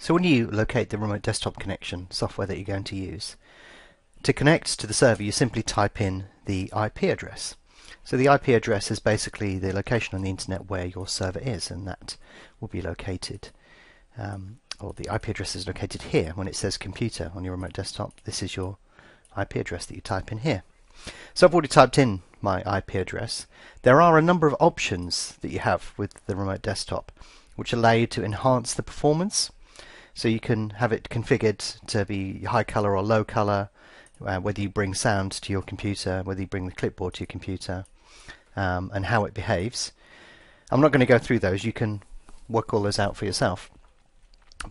So when you locate the remote desktop connection software that you're going to use, to connect to the server you simply type in the IP address. So the IP address is basically the location on the internet where your server is, and that will be located, or the IP address is located here. When it says computer on your remote desktop, this is your IP address that you type in here. So I've already typed in my IP address. There are a number of options that you have with the remote desktop which allow you to enhance the performance. So you can have it configured to be high color or low color, whether you bring sound to your computer, whether you bring the clipboard to your computer, and how it behaves. I'm not going to go through those. You can work all those out for yourself.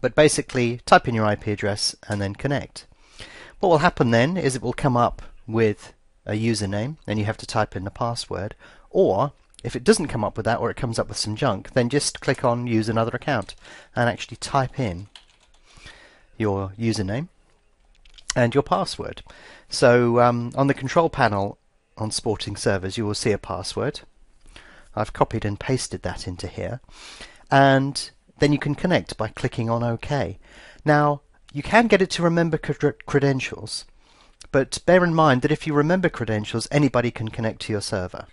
But basically, type in your IP address and then connect. What will happen then is it will come up with a username, and you have to type in the password. Or if it doesn't come up with that, or it comes up with some junk, then just click on use another account and actually type in your username and your password. So on the control panel on Sporting servers you will see a password. I've copied and pasted that into here, and then you can connect by clicking on OK. Now you can get it to remember credentials, but bear in mind that if you remember credentials, anybody can connect to your server.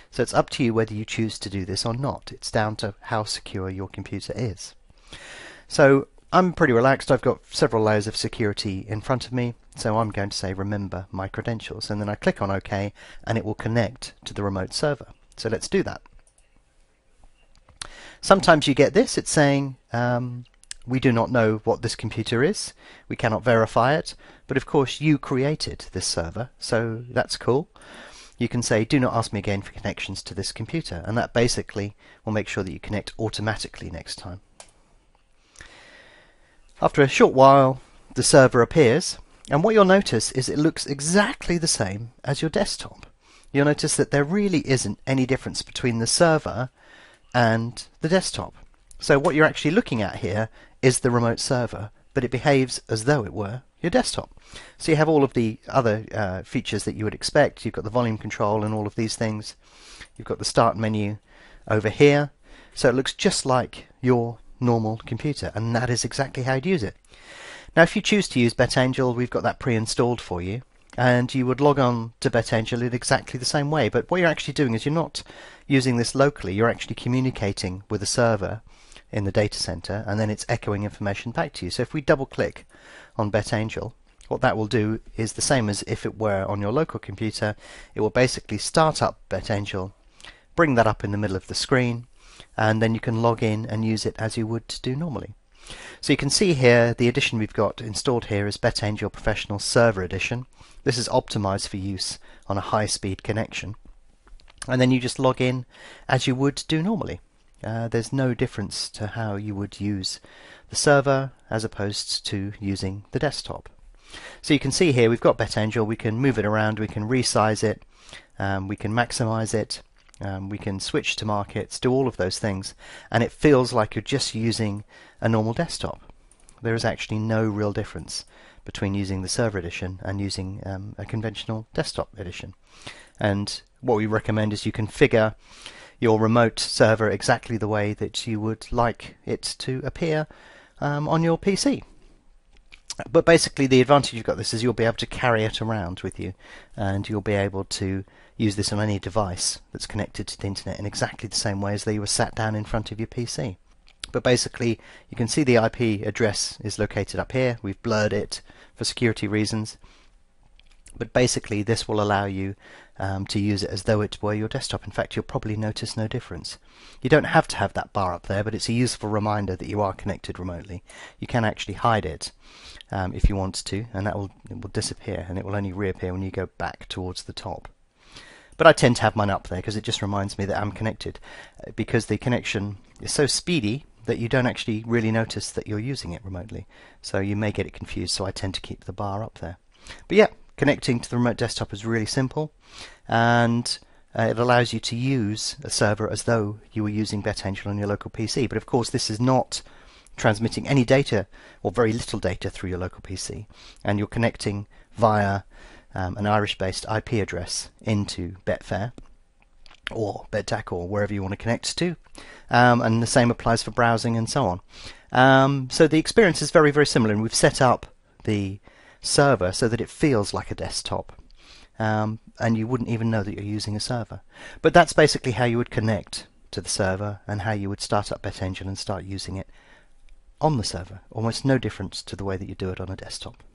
So it's up to you whether you choose to do this or not. It's down to how secure your computer is. So I'm pretty relaxed. I've got several layers of security in front of me, so I'm going to say remember my credentials, and then I click on OK and it will connect to the remote server. So let's do that. Sometimes you get this. It's saying we do not know what this computer is. We cannot verify it, but of course you created this server, so that's cool. You can say do not ask me again for connections to this computer, and that basically will make sure that you connect automatically next time. After a short while the server appears, and what you'll notice is it looks exactly the same as your desktop. You'll notice that there really isn't any difference between the server and the desktop. So what you're actually looking at here is the remote server, but it behaves as though it were your desktop. So you have all of the other features that you would expect. You've got the volume control and all of these things. You've got the start menu over here. So it looks just like your normal computer, and that is exactly how you'd use it. Now if you choose to use BetAngel, we've got that pre-installed for you, and you would log on to BetAngel in exactly the same way. But what you're actually doing is you're not using this locally, you're actually communicating with a server in the data center, and then it's echoing information back to you. So if we double click on BetAngel, what that will do is the same as if it were on your local computer. It will basically start up BetAngel, bring that up in the middle of the screen, and then you can log in and use it as you would do normally. So you can see here the edition we've got installed here is BetAngel Professional Server Edition. This is optimized for use on a high-speed connection, and then you just log in as you would do normally. There's no difference to how you would use the server as opposed to using the desktop. So you can see here we've got BetAngel. We can move it around, we can resize it, we can maximize it, we can switch to markets, do all of those things, and it feels like you're just using a normal desktop. There is actually no real difference between using the server edition and using a conventional desktop edition. And what we recommend is you configure your remote server exactly the way that you would like it to appear on your PC. But basically the advantage you've got this is you'll be able to carry it around with you, and you'll be able to use this on any device that's connected to the internet in exactly the same way as though you were sat down in front of your PC. But basically you can see the IP address is located up here. We've blurred it for security reasons, but basically this will allow you to use it as though it were your desktop. In fact, you'll probably notice no difference. You don't have to have that bar up there, but it's a useful reminder that you are connected remotely. You can actually hide it if you want to, and it will disappear, and it will only reappear when you go back towards the top. But I tend to have mine up there because it just reminds me that I'm connected, because the connection is so speedy that you don't actually really notice that you're using it remotely. So you may get it confused, so I tend to keep the bar up there. But yeah, connecting to the remote desktop is really simple, and it allows you to use a server as though you were using BetAngel on your local PC. But of course this is not transmitting any data, or very little data, through your local PC, and you're connecting via an Irish-based IP address into Betfair, or Bedtack, or wherever you want to connect to. And the same applies for browsing and so on. So the experience is very, very similar, and we've set up the server so that it feels like a desktop. And you wouldn't even know that you're using a server. But that's basically how you would connect to the server, and how you would start up BetEngine and start using it on the server. Almost no difference to the way that you do it on a desktop.